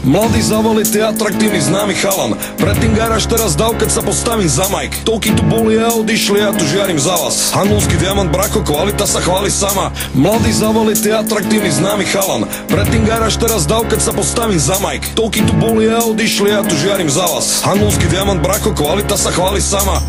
Mladý, zavalitý, atraktívny, známy chalan. Predtým garáž, teraz dav, keď sa postavím za Mike. Toľky tu boli a odišli, ja tu žiarím za vás. Hanulský diamant, brako, kvalita sa chváli sama. Mladý, zavalitý, atraktívny, známy chalan. Predtým garáž, teraz dav, keď sa postavím za Mike. Toľky tu boli a odišli, ja tu žiarím za vás. Hanulský diamant, brako, kvalita sa chváli sama.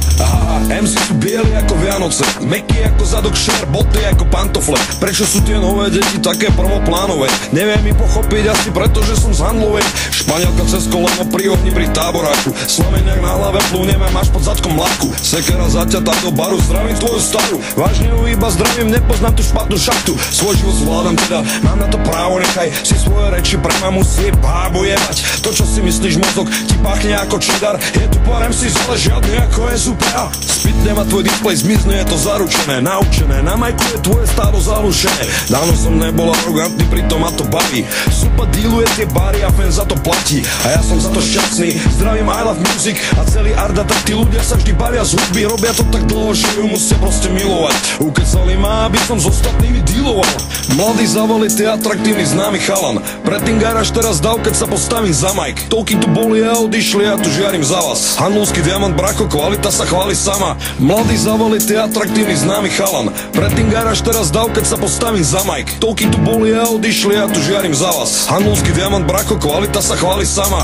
MC sú bieli ako Vianoce, meky ako zadok šer, boty ako pantofle. Prečo sú tie nové deti také prvoplánové? Neviem mi pochopiť, asi preto, že som z Handlovej. Španielka cez koleno pri ohni pri táboráku. Slameniak na hlave plúneme, máš pod zadkom mladku. Sekera zaťatá do baru, zdravím tvoju staru. Vážne ju iba zdravím, nepoznám tú špatnú šachtu. Svoj život zvládam teda, mám na to právo, nechaj si svoje reči pre mamu si bábu jebať. To, čo si myslíš, mozog ti páchne ako čedar. Je tu pár MC, ale žiadny ako je SUPA. Spitne ma tvoj displej, zmizne, je to zaručené, naučené. Na majku je tvoje stádo zalušené. Dávno som nebol arogantný, pritom ma to baví. Supa dealuje tie bary a fan za to platí. A ja som za to šťastný, zdravím, I love music. A celý Arda, tak tí ľudia sa vždy bavia z hudby. Robia to tak dlho, že ju musia proste milovať. Ukecali ma, aby som s ostatnými dealoval. Mladý, zavalitý, atraktívny, známy chalan. Predtým garáž, teraz dav, keď sa postavím za Mike. Toľky tu boli a odišli, ja tu žiarím za vás. Hanulský diamant, brako, kvalita sa chváli sama. Mladý, zavalitý, atraktívny, známy chalan. Predtým garáž, teraz dav, keď sa postavím za Mike. Toľky tu boli a odišli, ja tu žiarím za vás. Hanulský diamant, brako, kvalita sa chváli sama.